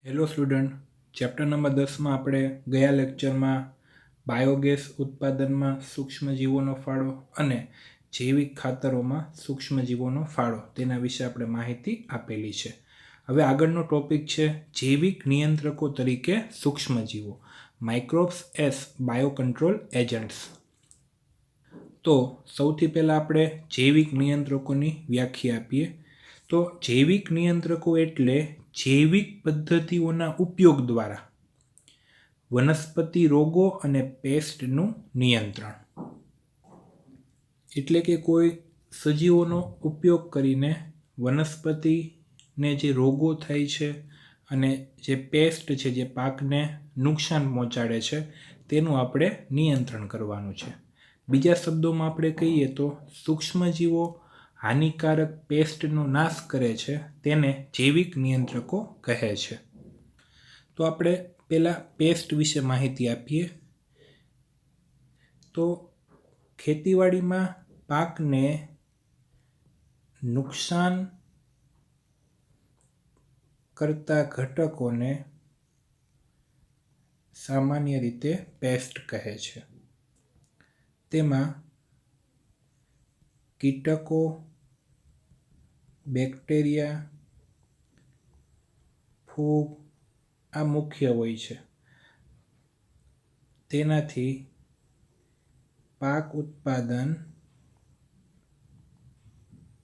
Hello student, chapter number 10માં આપણે ગયા લેક્ચરમાં બાયોગેસ ઉત્પાદનમાં સૂક્ષ્મજીવોનો ફાળો અને જૈવિક ખાતરોમાં સૂક્ષ્મજીવોનો ફાળો તેના વિશે આપણે માહિતી આપેલી છે. હવે આગળનો ટોપિક છે જૈવિક નિયંત્રકો તરીકે સૂક્ષ્મજીવો, માઇક્રોબ્સ એસ બાયોકન્ટ્રોલ એજન્ટ્સ. તો સૌથી પહેલાં આપણે જૈવિક નિયંત્રકોની વ્યાખ્યા આપીએ. તો જૈવિક નિયંત્રકો એટલે જૈવિક પદ્ધતિઓના ઉપયોગ દ્વારા વનસ્પતિ રોગો અને પેસ્ટનું નિયંત્રણ. એટલે કે કોઈ સજીવોનો ઉપયોગ કરીને વનસ્પતિને જે રોગો થાય છે અને જે પેસ્ટ છે, જે પાકને નુકસાન પહોંચાડે છે, તેનું આપણે નિયંત્રણ કરવાનું છે. બીજા શબ્દોમાં આપણે કહીએ તો સૂક્ષ્મજીવો હાનિકારક પેસ્ટનો નાશ કરે છે, તેને જૈવિક નિયંત્રકો કહે છે. તો આપણે પહેલાં પેસ્ટ વિશે માહિતી આપીએ. તો ખેતીવાડીમાં પાકને નુકસાન કરતા ઘટકોને સામાન્ય રીતે પેસ્ટ કહે છે. તેમાં કીટકો, બેક્ટેરિયા, ફૂગ આ મુખ્ય હોય છે. તેનાથી પાક ઉત્પાદન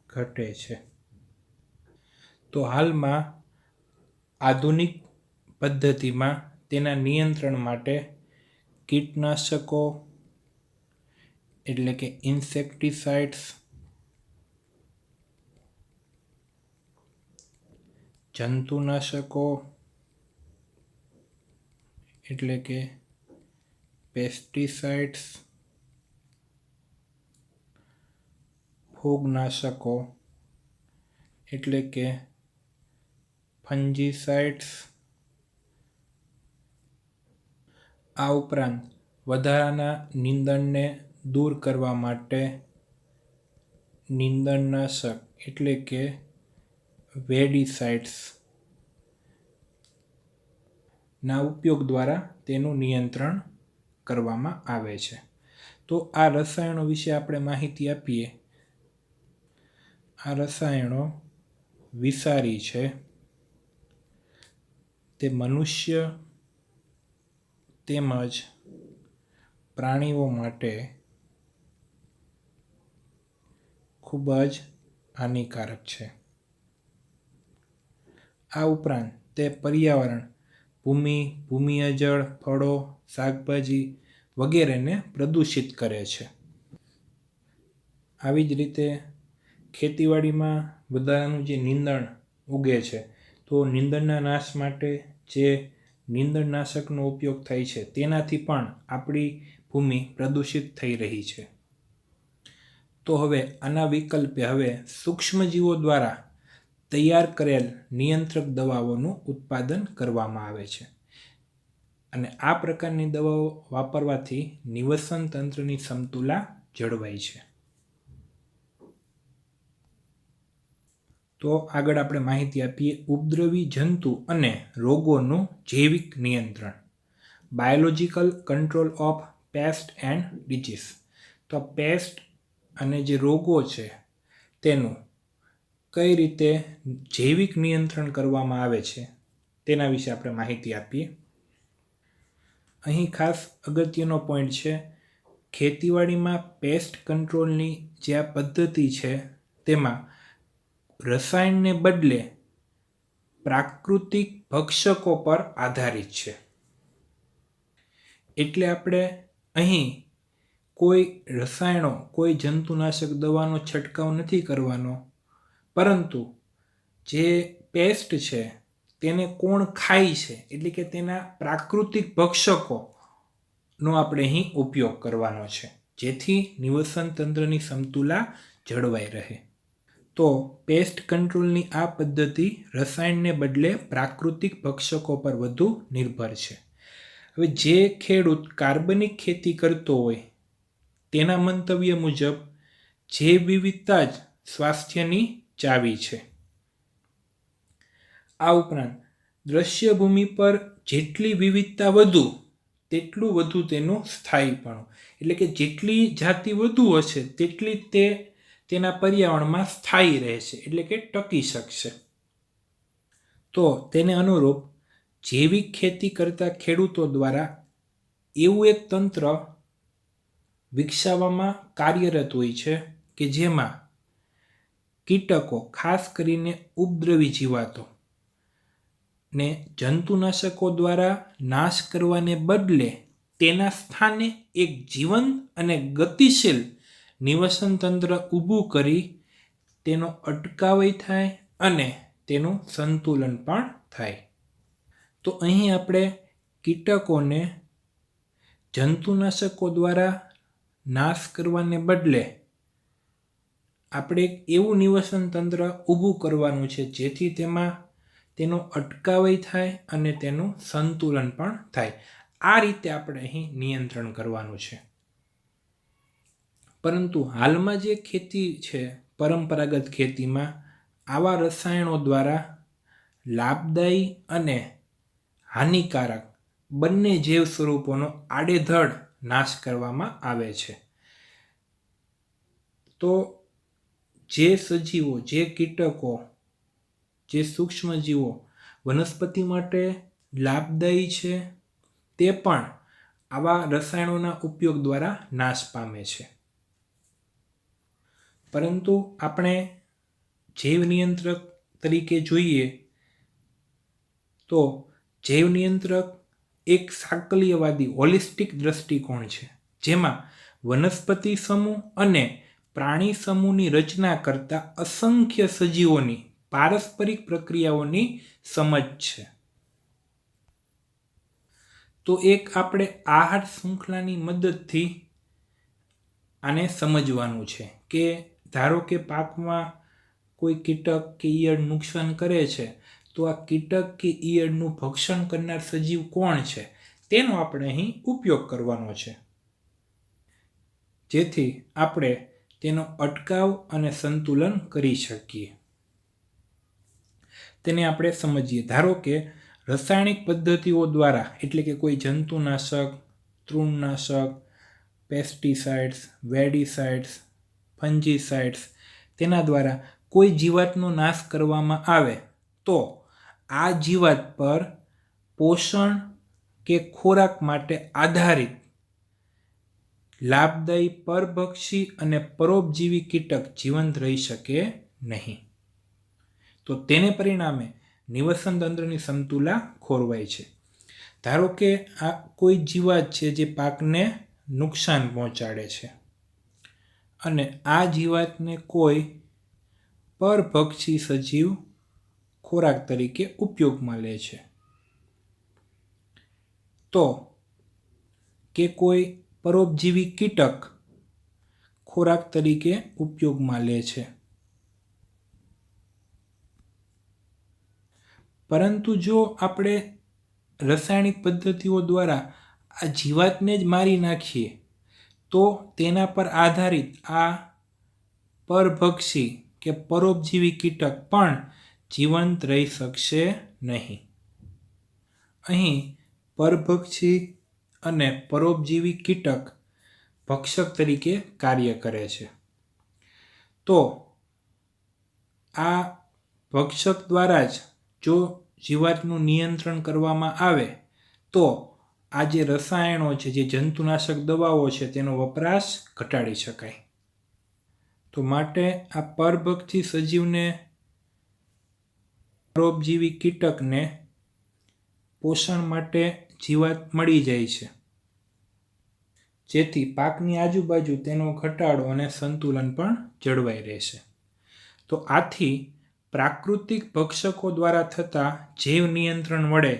ઘટે છે. તો હાલમાં આધુનિક પદ્ધતિમાં તેના નિયંત્રણ માટે કીટનાશકો એટલે કે ઇન્સેક્ટિસાઇડ્સ, જંતુનાશકો એટલે કે પેસ્ટિસાઇડ્સ, ફૂગનાશકો એટલે કે ફંજીસાઇડ્સ, આ ઉપરાંત વધારાના નીંદણને દૂર કરવા માટે નીંદણનાશક એટલે કે વેડીસાઇડ્સ ના ઉપયોગ દ્વારા તેનું નિયંત્રણ કરવામાં આવે છે. તો આ રસાયણો વિશે આપણે માહિતી આપીએ. આ રસાયણો વિષારી છે. તે મનુષ્ય તેમજ પ્રાણીઓ માટે ખૂબ જ હાનિકારક છે. આ ઉપરાંત તે પર્યાવરણ, ભૂમિ જળ, ફળો, શાકભાજી વગેરેને પ્રદૂષિત કરે છે. આવી જ રીતે ખેતીવાડીમાં વધારાનું જે નીંદણ ઉગે છે, તો નીંદણના નાશ માટે જે નીંદણનાશકનો ઉપયોગ થાય છે, તેનાથી પણ આપણી ભૂમિ પ્રદૂષિત થઈ રહી છે. તો હવે આના વિકલ્પે હવે સૂક્ષ્મજીવો દ્વારા તૈયાર કરેલ નિયંત્રક દવાઓનું ઉત્પાદન કરવામાં આવે છે. અને આ પ્રકારની દવાઓ વાપરવાથી નિવસન તંત્રની સમતુલા જળવાય છે. તો આગળ આપણે માહિતી આપીએ ઉપદ્રવી જંતુ અને રોગોનું જૈવિક નિયંત્રણ, biological control of paste and disease. તો પેસ્ટ અને જે રોગો છે તેનું કઈ રીતે જૈવિક નિયંત્રણ કરવામાં આવે છે તેના વિશે આપણે માહિતી આપીએ. અહીં ખાસ અગત્યનો પોઈન્ટ છે, ખેતીવાડીમાં પેસ્ટ કંટ્રોલની જે આ પદ્ધતિ છે તેમાં રસાયણને બદલે પ્રાકૃતિક ભક્ષકો પર આધારિત છે. એટલે આપણે અહીં કોઈ રસાયણો, કોઈ જંતુનાશક દવાનો છંટકાવ નથી કરવાનો, પરંતુ જે પેસ્ટ છે તેને કોણ ખાય છે, એટલે કે તેના પ્રાકૃતિક ભક્ષકોનો આપણે અહીં ઉપયોગ કરવાનો છે, જેથી નિવસન તંત્રની સમતુલા જળવાઈ રહે. તો પેસ્ટ કંટ્રોલની આ પદ્ધતિ રસાયણને બદલે પ્રાકૃતિક ભક્ષકો પર વધુ નિર્ભર છે. હવે જે ખેડૂત કાર્બનિક ખેતી કરતો હોય તેના મંતવ્ય મુજબ જૈવ વિવિધતા જ સ્વાસ્થ્યની ચાવી છે. આ ઉપરાંત દ્રશ્ય ભૂમિ પર જેટલી વિવિધતા વધુ તેટલું વધુ તેનું સ્થાયીપણું. એટલે કે જેટલી જાતિ વધુ હશે તેટલી તે તેના પર્યાવરણમાં સ્થાયી રહેશે, એટલે કે ટકી શકશે. તો તેને અનુરૂપ જૈવિક ખેતી કરતા ખેડૂતો દ્વારા એવું એક તંત્ર વિકસાવવામાં કાર્યરત હોય છે કે જેમાં કીટકો, ખાસ કરીને ઉપદ્રવી જીવાતો ને જંતુનાશકો દ્વારા નાશ કરવાને બદલે તેના સ્થાને એક જીવંત અને ગતિશીલ નિવસન તંત્ર ઊભું કરી તેનો અટકાવ થાય અને તેનું સંતુલન પણ થાય. તો અહીં આપણે કીટકોને જંતુનાશકો દ્વારા નાશ કરવાને બદલે આપણે એક એવું નિવસન તંત્ર ઊભું કરવાનું છે જેથી તેમાં તેનો અટકાવ થાય અને તેનું સંતુલન પણ થાય. આ રીતે આપણે અહીં નિયંત્રણ કરવાનું છે. પરંતુ હાલમાં જે ખેતી છે, પરંપરાગત ખેતીમાં આવા રસાયણો દ્વારા લાભદાયી અને હાનિકારક બંને જૈવ સ્વરૂપોનો આડેધડ નાશ કરવામાં આવે છે. તો જે સજીવો, જે કીટકો, જે સૂક્ષ્મજીવો વનસ્પતિ માટે લાભદાયી છે તે પણ આવા રસાયણોના ઉપયોગ દ્વારા નાશ પામે છે. પરંતુ આપણે જૈવ નિયંત્રક તરીકે જોઈએ તો જૈવ નિયંત્રક એક સાકલ્યવાદી હોલિસ્ટિક દ્રષ્ટિકોણ છે જેમાં વનસ્પતિ સમૂહ અને પ્રાણી સમૂહની રચના કરતા અસંખ્ય સજીવોની પારસ્પરિક પ્રક્રિયાઓની સમજ છે. તો એક આપણે આહાર શૃંખલાની મદદથી આને સમજવાનું છે કે ધારો કે પાકમાં કોઈ કીટક કે ઈયળ નુકસાન કરે છે તો આ કીટક કે ઈયળનું ભક્ષણ કરનાર સજીવ કોણ છે તેનો આપણે અહીં ઉપયોગ કરવાનો છે જેથી આપણે તેનો અટકાવ અને સંતુલન કરી શકીએ. તેને આપણે સમજીએ. ધારો કે રાસાયણિક પદ્ધતિઓ દ્વારા, એટલે કે કોઈ જંતુનાશક, તૃણનાશક, પેસ્ટિસાઇડ્સ, વેડિસાઇડ્સ, ફંજીસાઇડ્સ તેના દ્વારા કોઈ જીવાતનો નાશ કરવામાં આવે તો આ જીવાત પર પોષણ કે ખોરાક માટે આધારિત લાભદાયી પરભક્ષી અને પરોપજીવી કીટક જીવંત રહી શકે નહીં. તો તેને પરિણામે નિવસન તંત્રની સમતુલા ખોરવાય છે. ધારો કે આ કોઈ જીવાત છે જે પાકને નુકસાન પહોંચાડે છે અને આ જીવાતને કોઈ પરભક્ષી સજીવ ખોરાક તરીકે ઉપયોગમાં લે છે. તો કે કોઈ પરોપજીવી કીટક ખોરાક તરીકે ઉપયોગમાં લે છે. પરંતુ જો આપણે રાસાયણિક પદ્ધતિઓ દ્વારા આ જીવાતને જ મારી નાખીએ તો તેના પર આધારિત આ પરભક્ષી કે પરોપજીવી કીટક પણ જીવંત રહી શકશે નહીં. અહીં પરભક્ષી અને પરોપજીવી કીટક ભક્ષક તરીકે કાર્ય કરે છે. તો આ ભક્ષક દ્વારા જ જો જીવાતનું નિયંત્રણ કરવામાં આવે તો આ જે રસાયણો છે, જે જંતુનાશક દવાઓ છે તેનો વપરાશ ઘટાડી શકાય. તો માટે આ પરભક્ષી સજીવને, પરોપજીવી કીટકને પોષણ માટે જીવાત મળી જાય છે જેથી પાકની આજુબાજુ તેનો ઘટાડો અને સંતુલન પણ જળવાઈ રહેશે. તો આથી પ્રાકૃતિક ભક્ષકો દ્વારા થતા જૈવ નિયંત્રણ વડે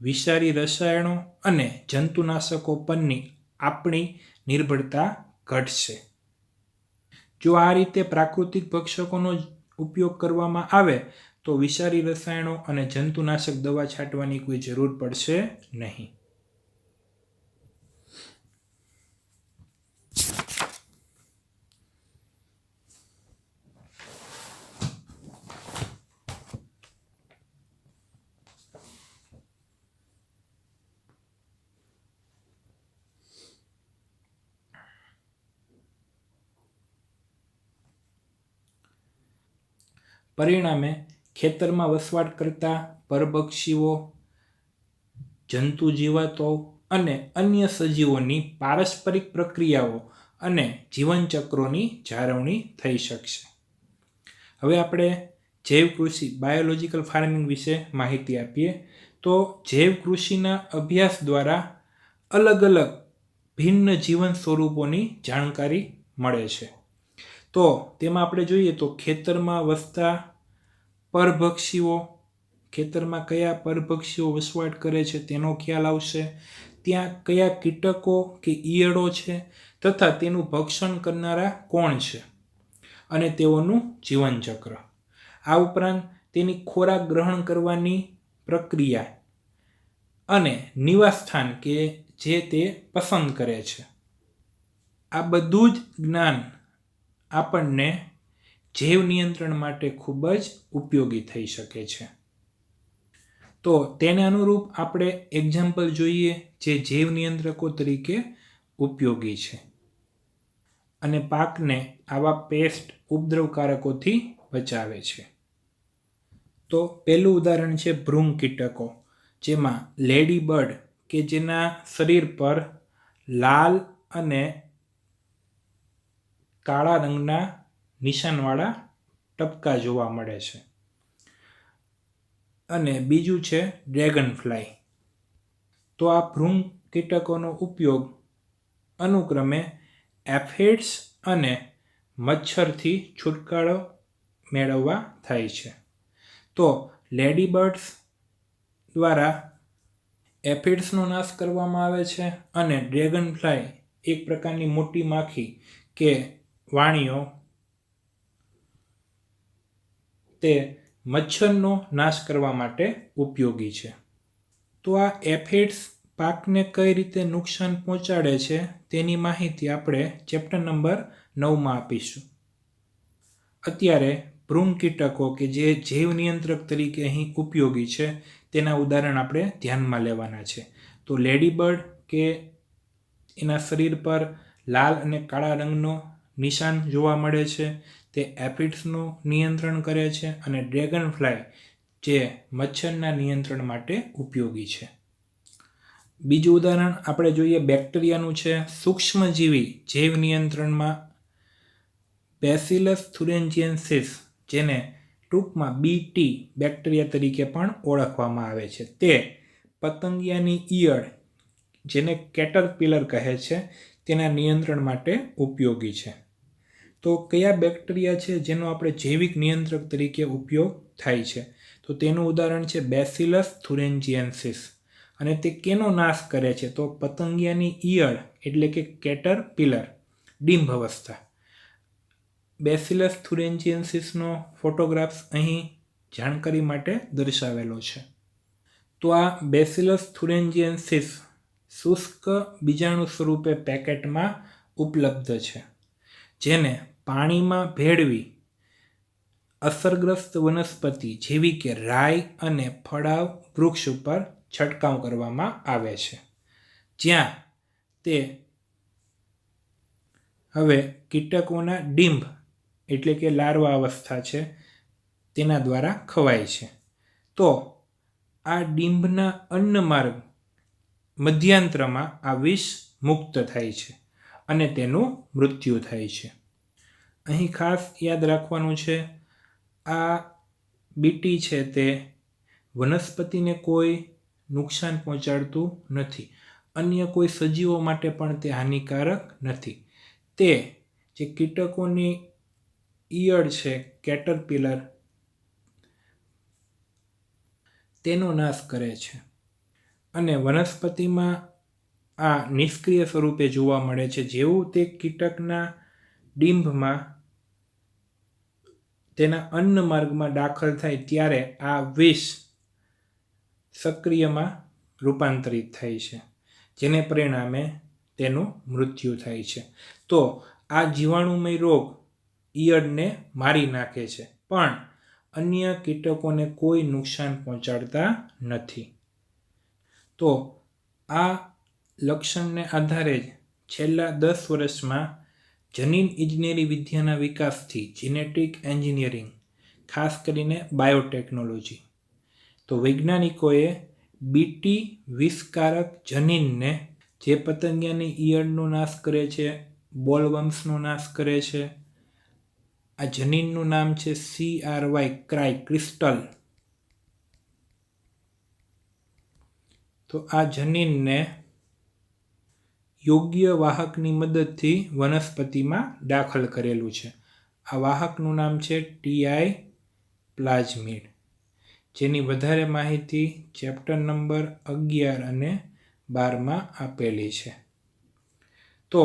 વિષારી રસાયણો અને જંતુનાશકો પરની આપણી નિર્ભરતા ઘટશે. જો આ રીતે પ્રાકૃતિક ભક્ષકોનો ઉપયોગ કરવામાં આવે તો વિષારી રસાયણો અને જંતુનાશક દવા છાંટવાની કોઈ જરૂર પડશે નહીં. પરિણામે ખેતરમાં વસવાટ કરતા પરભક્ષીઓ, જંતુ જીવાતો અને અન્ય સજીવોની પારસ્પરિક પ્રક્રિયાઓ અને જીવનચક્રોની જાળવણી થઈ શકશે. હવે આપણે જૈવ કૃષિ બાયોલોજિકલ ફાર્મિંગ વિશે માહિતી આપીએ. તો જૈવ કૃષિના અભ્યાસ દ્વારા અલગ અલગ ભિન્ન જીવન સ્વરૂપોની જાણકારી મળે છે. તો તેમાં આપણે જોઈએ તો ખેતરમાં વસતા પરભક્ષીઓ, ખેતરમાં કયા પરભક્ષીઓ વસવાટ કરે છે તેનો ખ્યાલ આવશે. ત્યાં કયા કીટકો કે ઈયળો છે તથા તેનું ભક્ષણ કરનારા કોણ છે અને તેઓનું જીવનચક્ર. આ ઉપરાંત તેની ખોરાક ગ્રહણ કરવાની પ્રક્રિયા અને નિવાસસ્થાન કે જે તે પસંદ કરે છે. આ બધું જ જ્ઞાન આપણને જૈવ નિયંત્રણ માટે ખૂબ જ ઉપયોગી થઈ શકે છે. તો તેને અનુરૂપ આપણે એક્ઝામ્પલ જોઈએ જે જૈવ નિયંત્રકો તરીકે ઉપયોગી છે અને પાકને આવા પેસ્ટ ઉપદ્રવકારકોથી બચાવે છે. તો પહેલું ઉદાહરણ છે ભૃંગ કીટકો, જેમાં લેડી બર્ડ કે જેના શરીર પર લાલ અને કાળા રંગના નિશાનવાળા ટપકા જોવા મળે છે. અને બીજું છે ડ્રેગન ફ્લાય. તો આ ભૃંગ કીટકોનો ઉપયોગ અનુક્રમે એફિડ્સ અને મચ્છરથી છુટકારો મેળવવા થાય છે. તો લેડી બર્ડ્સ દ્વારા એફિડ્સનો નાશ કરવામાં આવે છે અને ડ્રેગન ફ્લાય એક પ્રકારની મોટી માખી કે વાણીઓ તે મચ્છરનો નાશ કરવા માટે ઉપયોગી છે. તો આ એફિડ્સ પાકને કઈ રીતે નુકસાન પહોંચાડે છે તેની માહિતી આપણે ચેપ્ટર નંબર 9માં આપીશું. અત્યારે ભૃંગ કીટકો કે જે જૈવ નિયંત્રક તરીકે અહીં ઉપયોગી છે તેના ઉદાહરણ આપણે ધ્યાનમાં લેવાના છે. તો લેડીબર્ડ કે એના શરીર પર લાલ અને કાળા રંગનો નિશાન જોવા મળે છે, તે એફિડ્સનું નિયંત્રણ કરે છે, અને ડ્રેગન ફ્લાય જે મચ્છરના નિયંત્રણ માટે ઉપયોગી છે. બીજું ઉદાહરણ આપણે જોઈએ બેક્ટેરિયાનું છે. સૂક્ષ્મજીવી જૈવ નિયંત્રણમાં બેસિલસ થુરિન્જીએન્સિસ, જેને ટૂંકમાં BT બેક્ટેરિયા તરીકે પણ ઓળખવામાં આવે છે, તે પતંગિયાની ઈયળ જેને કેટરપિલર કહે છે તેના નિયંત્રણ માટે ઉપયોગી છે. તો કયા બેક્ટેરિયા છે જેનો આપણે જૈવિક નિયંત્રક તરીકે ઉપયોગ થાય છે? તો તેનું ઉદાહરણ છે બેસિલસ થુરિન્જીએન્સિસ. અને તે કેનો નાશ કરે છે? તો પતંગિયાની ઈયળ એટલે કે કેટરપિલર ડિંભ અવસ્થા. બેસિલસ થુરિન્જીએન્સિસનો ફોટોગ્રાફ્સ અહીં જાણકારી માટે દર્શાવેલો છે. તો આ બેસિલસ થુરિન્જીએન્સિસ શુષ્ક બીજાણુ સ્વરૂપે પેકેટમાં ઉપલબ્ધ છે, જેને પાણીમાં ભેળવી અસરગ્રસ્ત વનસ્પતિ જેવી કે રાઈ અને ફળાવ વૃક્ષ ઉપર છંટકાવ કરવામાં આવે છે, જ્યાં તે હવે કીટકોના ડિંભ એટલે કે લાર્વા અવસ્થા છે તેના દ્વારા ખવાય છે. તો આ ડિંભના અન્નમાર્ગ મધ્યાંત્રમાં આ વિષ મુક્ત થાય છે અને તેનું મૃત્યુ થાય છે. અહીં ખાસ યાદ રાખવાનું છે, આ BT છે તે વનસ્પતિને કોઈ નુકસાન પહોંચાડતું નથી, અન્ય કોઈ સજીવો માટે પણ તે હાનિકારક નથી. તે જે કીટકોની ઈયળ છે કેટરપિલર તેનો નાશ કરે છે અને વનસ્પતિમાં આ નિષ્ક્રિય સ્વરૂપે જોવા મળે છે. જેવું તે કીટકના ડિંભમાં તેના અન્ન માર્ગમાં દાખલ થાય ત્યારે આ વિષ સક્રિયમાં રૂપાંતરિત થાય છે, જેને પરિણામે તેનું મૃત્યુ થાય છે. તો આ જીવાણુમય રોગ ઈયળને મારી નાખે છે પણ અન્ય કીટકોને કોઈ નુકસાન પહોંચાડતા નથી. તો આ લક્ષણને આધારે જ છેલ્લા 10 વર્ષમાં જનીન ઇજનેરી વિદ્યાના વિકાસથી જીનેટિક એન્જિનિયરિંગ ખાસ કરીને બાયોટેકનોલોજી. તો વૈજ્ઞાનિકોએ બીટી વિષકારક જનીનને જે પતંગિયાની ઈયળનો નાશ કરે છે, બોલવર્મ્સનો નાશ કરે છે, આ જનીનનું નામ છે CRY ક્રિસ્ટલ. તો આ જનીનને યોગ્ય વાહકની મદદથી વનસ્પતિમાં દાખલ કરેલું છે. આ વાહકનું નામ છે TI પ્લાઝમિડ, જેની વધારે માહિતી ચેપ્ટર નંબર 11 અને 12 આપેલી છે. તો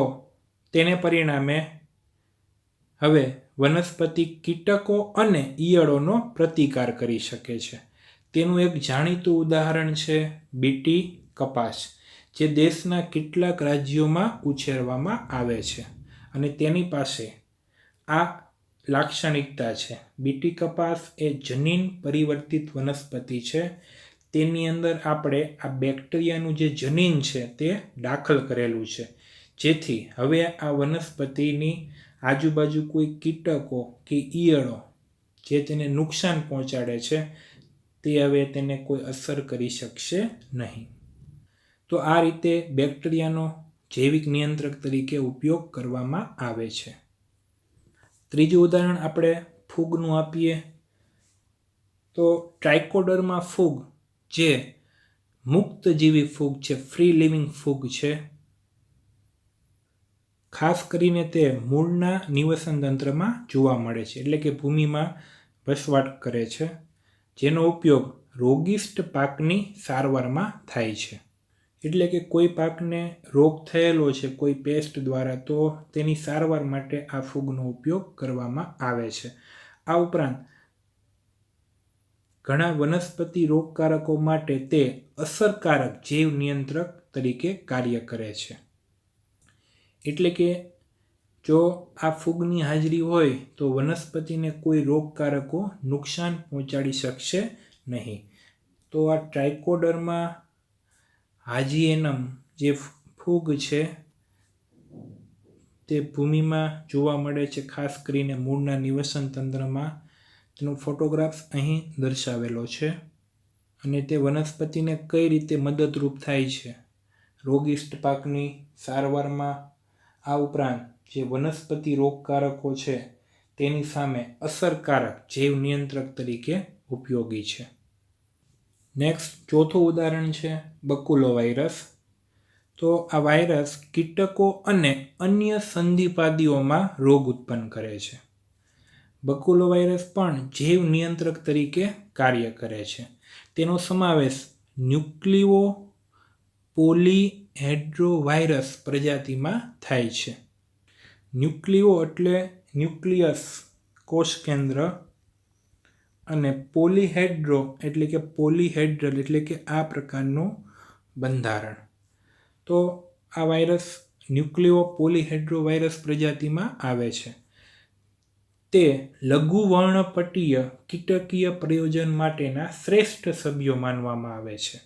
તેને પરિણામે હવે વનસ્પતિ કીટકો અને ઈયળોનો પ્રતિકાર કરી શકે છે. તેનું એક જાણીતું ઉદાહરણ છે બીટી કપાસ, જે દેશના કેટલાક રાજ્યોમાં ઉછેરવામાં આવે છે અને તેની પાસે આ લાક્ષણિકતા છે. બીટી કપાસ એ જનીન પરિવર્તિત વનસ્પતિ છે. તેની અંદર આપણે આ બેક્ટેરિયાનું જે જનીન છે તે દાખલ કરેલું છે, જેથી હવે આ વનસ્પતિની આજુબાજુ કોઈ કીટકો કે ઈયળો જે તેને નુકસાન પહોંચાડે છે તે હવે તેને કોઈ અસર કરી શકશે નહીં. તો આ રીતે બેક્ટેરિયાનો જૈવિક નિયંત્રક તરીકે ઉપયોગ કરવામાં આવે છે. ત્રીજું ઉદાહરણ આપણે ફૂગનું આપીએ તો ટ્રાઇકોડર્મા ફૂગ, જે મુક્તજીવી ફૂગ છે, ફ્રી લિવિંગ ફૂગ છે. ખાસ કરીને તે મૂળના નિવસન તંત્રમાં જોવા મળે છે, એટલે કે ભૂમિમાં વસવાટ કરે છે, જેનો ઉપયોગ રોગિષ્ટ પાકની સારવારમાં થાય છે. એટલે કે કોઈ પાકને રોગ થયેલો છે કોઈ પેસ્ટ દ્વારા, તો તેની સારવાર માટે આ ફૂગનો ઉપયોગ કરવામાં આવે છે. આ ઉપરાંત ઘણા વનસ્પતિ રોગકારકો માટે તે અસરકારક જૈવ નિયંત્રક તરીકે કાર્ય કરે છે. એટલે કે જો આ ફૂગની હાજરી હોય તો વનસ્પતિને કોઈ રોગકારકો નુકસાન પહોંચાડી શકશે નહીં. તો આ ટ્રાઇકોડર્મા હાજિએનમ જે ફૂગ છે તે ભૂમિમાં જોવા મળે છે, ખાસ કરીને મૂળના નિવસન તંત્રમાં. તેનો ફોટોગ્રાફ અહીં દર્શાવેલો છે અને તે વનસ્પતિને કઈ રીતે મદદરૂપ થાય છે રોગિષ્ટ પાકની સારવારમાં. આ ઉપરાંત જે વનસ્પતિ રોગકારકો છે તેની સામે અસરકારક જૈવ નિયંત્રક તરીકે ઉપયોગી છે. નેક્સ્ટ ચોથું ઉદાહરણ છે બકુલો વાયરસ. તો આ વાયરસ કીટકો અને અન્ય સંધિપાદીઓમાં રોગ ઉત્પન્ન કરે છે. બકુલો વાયરસ પણ જૈવ નિયંત્રક તરીકે કાર્ય કરે છે. તેનો સમાવેશ ન્યુક્લિઓ પોલીહેડ્રોવાયરસ પ્રજાતિમાં થાય છે. ન્યુક્લિઓ એટલે ન્યુક્લિયસ, કોષ કેન્દ્ર, અને પોલીહેડ્રો એટલે કે પોલીહેડ્રલ એટલે કે આ પ્રકારનું બંધારણ. તો આ વાયરસ ન્યુક્લિઓ પોલીહેડ્રોવાયરસ પ્રજાતિમાં આવે છે. તે લઘુવર્ણપટીય કીટકીય પ્રયોજન માટેના શ્રેષ્ઠ સભ્યો માનવામાં આવે છે.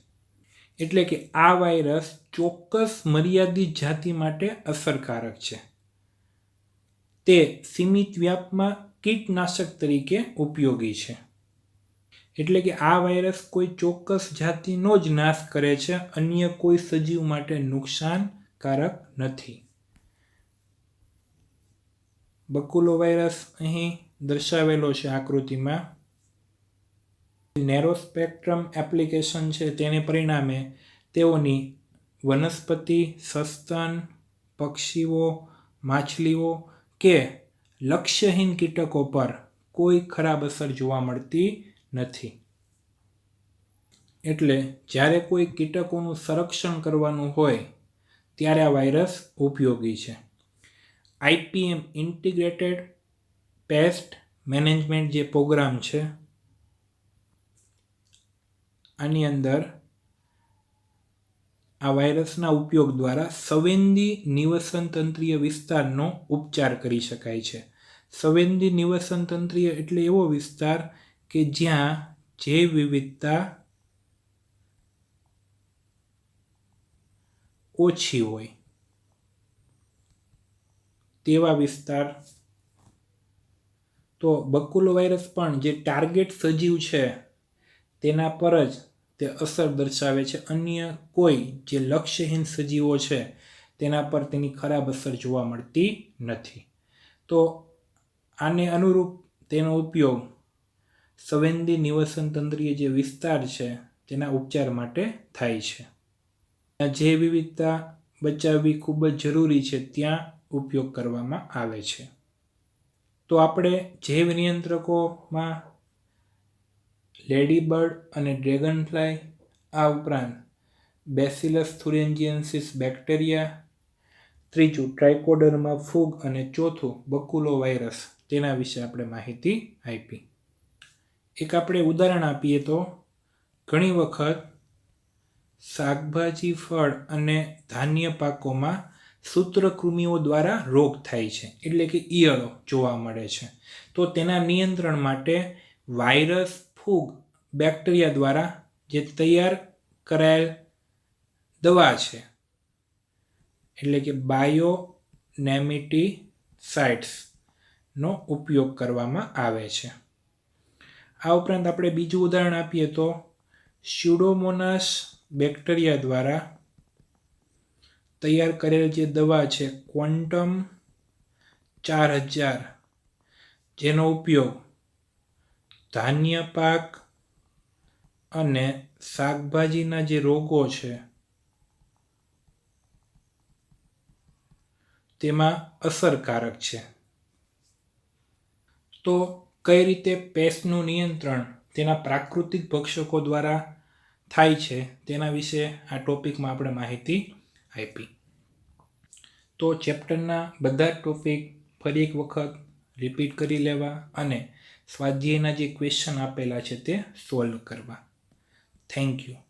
એટલે કે આ વાયરસ ચોક્કસ મર્યાદિત જાતિ માટે અસરકારક છે. તે સીમિત વ્યાપમાં કીટનાશક તરીકે ઉપયોગી છે. એટલે કે આ વાયરસ કોઈ ચોક્કસ જાતિનો જ નાશ કરે છે, અન્ય કોઈ સજીવ માટે નુકસાનકારક નથી. બકુલો વાયરસ અહીં દર્શાવેલો છે આકૃતિમાં. નેરો સ્પેક્ટ્રમ એપ્લિકેશન છે, તેને પરિણામે તેઓની વનસ્પતિ, સસ્તન, પક્ષીઓ, માછલીઓ કે લક્ષ્યહીન કીટકો પર કોઈ ખરાબ અસર જોવા મળતી નથી. એટલે જ્યારે કોઈ કીટકોનું સંરક્ષણ કરવાનું હોય ત્યારે આ વાયરસ ઉપયોગી છે. IPM ઇન્ટિગ્રેટેડ પેસ્ટ મેનેજમેન્ટ જે પ્રોગ્રામ છે, આની અંદર આ વાયરસના ઉપયોગ દ્વારા સંવેદી નિવસન તંત્રીય વિસ્તારનો ઉપચાર કરી શકાય છે. સંવેદી નિવસન તંત્રીય એટલે એવો વિસ્તાર કે જ્યાં જૈવ વિવિધતા ઓછી હોય તેવા વિસ્તાર તો બકુલો વાયરસ પણ જે ટાર્ગેટ સજીવ છે તેના પર જ તે અસર દર્શાવે છે. અન્ય કોઈ જે લક્ષ્યહીન સજીવો છે તેના પર તેની ખરાબ અસર જોવા મળતી નથી. તો આને અનુરૂપ તેનો ઉપયોગ સંવેદી નિવસન તંત્રીય જે વિસ્તાર છે તેના ઉપચાર માટે થાય છે. જૈવ વિવિધતા બચાવવી ખૂબ જ જરૂરી છે, ત્યાં ઉપયોગ કરવામાં આવે છે. તો આપણે જૈવ નિયંત્રકોમાં લેડીબર્ડ અને ડ્રેગનફ્લાય, આ ઉપરાંત બેસિલસ thuringiensis બેક્ટેરિયા, ત્રીજું ટ્રાઇકોડર્મા ફૂગ અને ચોથું બકુલો વાયરસ, તેના વિશે આપણે માહિતી આપી. એક આપણે ઉદાહરણ આપીએ તો ઘણી વખત શાકભાજી, ફળ અને ધાન્ય પાકોમાં સૂત્રકૃમિઓ દ્વારા રોગ થાય છે, એટલે કે ઈયળો જોવા મળે છે. તો તેના નિયંત્રણ માટે વાયરસ, ફૂગ, બેક્ટેરિયા દ્વારા જે તૈયાર કરાયેલ દવા છે, એટલે કે બાયોનેમેટિસાઇડ્સનો ઉપયોગ કરવામાં આવે છે. આ ઉપરાંત આપણે બીજું ઉદાહરણ આપીએ તો સ્યુડોમોનાસ બેક્ટેરિયા દ્વારા તૈયાર કરેલ જે દવા છે ક્વોન્ટમ 4000, જેનો ઉપયોગ ધાન્ય પાક અને શાકભાજીના જે રોગો છે તેમાં અસરકારક છે. તો કઈ રીતે પેસ્ટનું નિયંત્રણ તેના પ્રાકૃતિક ભક્ષકો દ્વારા થાય છે તેના વિશે આ ટોપિકમાં આપણે માહિતી આપી. તો ચેપ્ટરના બધા ટોપિક ફરી એક વખત રિપીટ કરી લેવા અને સ્વાધ્યાયના જે ક્વેશ્ચન આપેલા છે તે સોલ્વ કરવા. Thank you.